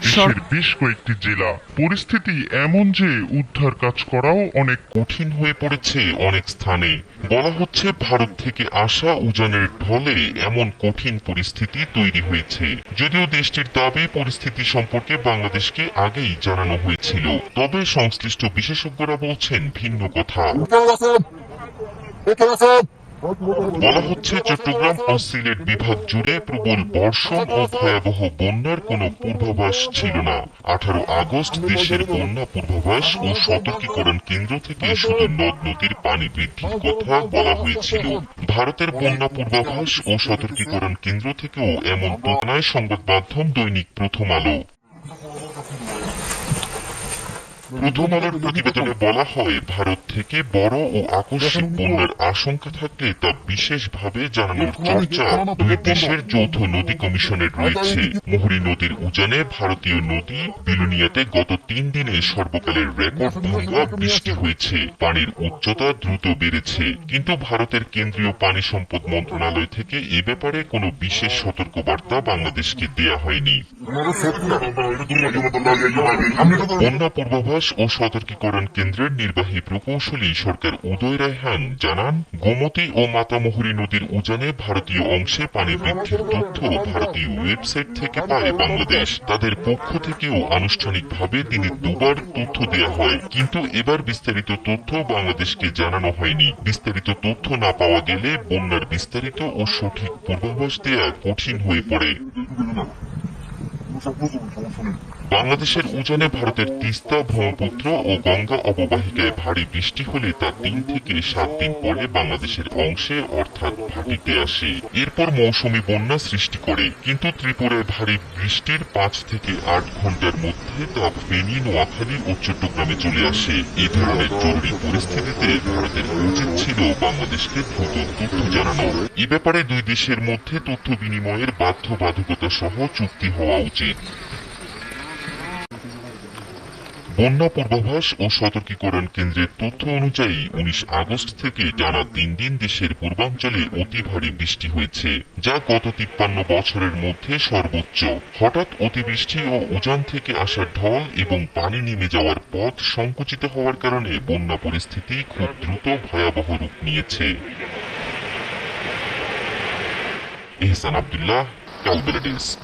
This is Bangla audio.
দেশের বেশ কয়েকটি জেলা। পরিস্থিতি এমন যে উদ্ধার কাজ করাও অনেক কঠিন হয়ে পড়েছে অনেক স্থানে। বলা হচ্ছে ভারত থেকে আসা উজানের ঢলে এমন কঠিন পরিস্থিতি তৈরি হয়েছে। যদিও দেশটির দাবি পরিস্থিতি সম্পর্কে বাংলাদেশকে আগেই জানানো হয়েছিল, তবে সংশ্লিষ্ট বিশেষজ্ঞরা বলছেন ভিন্ন কথা। বলা হচ্ছে চট্টগ্রাম ও সিলেট বিভাগ জুড়ে প্রবল বর্ষণ ও ভয়াবহ বন্যার কোনো পূর্বাভাস ছিল না। 18 আগস্ট দেশের বন্যা পূর্বাভাস ও সতর্কীকরণ কেন্দ্র থেকে শুধু নদ নদীর পানি বৃদ্ধির কথা বলা হয়েছিল। ভারতের বন্যা পূর্বাভাস ও সতর্কীকরণ কেন্দ্র থেকেও এমন জানায় সংবাদ মাধ্যম দৈনিক প্রথম আলো। প্রথম আলোর প্রতিবেদনে বলা হয়, ভারত থেকে বড় ও আকস্মিক বন্যার আশঙ্কা থাকলে তা বিশেষভাবে জানানোর চর্চা দুই দেশের যৌথ নদী কমিশনের রয়েছে। মুহুরী নদীর উজানে ভারতীয় নদী বিলোনিয়াতে গত 3 দিনে সর্বকালের রেকর্ড ভাঙা বৃষ্টি হয়েছে। পানির উচ্চতা দ্রুত বেড়েছে, কিন্তু ভারতের কেন্দ্রীয় পানি সম্পদ মন্ত্রণালয় থেকে এ ব্যাপারে কোনো বিশেষ সতর্কবার্তা বাংলাদেশকে দেয়া হয়নি। বন্যা পূর্বাভাস ও সতর্কীকরণ কেন্দ্রের নির্বাহী প্রকৌশলী সরকার উদয় রায়হান জানান, গোমতী ও মাতামুহুরী নদীর উজানে ভারতীয় অংশে পানি বৃদ্ধির তথ্য ভারতীয় ওয়েবসাইট থেকে পায় বাংলাদেশ। তাদের পক্ষ থেকেও আনুষ্ঠানিকভাবে দিনে 2 বার তথ্য দেয়া হয়, কিন্তু এবার বিস্তারিত তথ্য বাংলাদেশকে জানানো হয়নি। বিস্তারিত তথ্য না পাওয়া গেলে বন্যার বিস্তারিত ও সঠিক পূর্বাভাস দেয়া কঠিন হয়ে পড়ে। বাংলাদেশের উজানে ভারতের তিস্তা, ব্রহ্মপুত্র ও গঙ্গা অববাহিকায় ভারী বৃষ্টি হলে তা 3 থেকে 7 দিন পরে বাংলাদেশের অংশে অর্থাৎ ভাটিতে আসে। এরপর মৌসুমী বন্যা সৃষ্টি করে, কিন্তু ত্রিপুরায় ভারী বৃষ্টির 5 থেকে 8 ঘন্টার মধ্যে তা ফেনী, নোয়াখালী ও চট্টগ্রামে চলে আসে। এই ধরনের জরুরি পরিস্থিতিতে ভারতের উচিত ছিল বাংলাদেশকে দ্রুত তথ্য জানানো। এ ব্যাপারে দুই দেশের মধ্যে তথ্য বিনিময়ের বাধ্যবাধকতা সহ চুক্তি হওয়া উচিত। বন্যা পূর্বাভাস ও সতর্কীকরণ কেন্দ্রের তথ্য অনুযায়ী 19 আগস্ট থেকে টানা 3 দিন দেশের পূর্বাঞ্চলে অতি ভারী বৃষ্টি হয়েছে, যা গত 53 বছরের মধ্যে সর্বোচ্চ। হঠাৎ অতিবৃষ্টি ও উজান থেকে আসা ঢল এবং পানি নেমে যাওয়ার পথ সংকুচিত হওয়ার কারণে বন্যা পরিস্থিতি খুব দ্রুত ভয়াবহ রূপ নিয়েছে। এহসান আব্দুল্লাহ, কালবেলা ডেস্ক।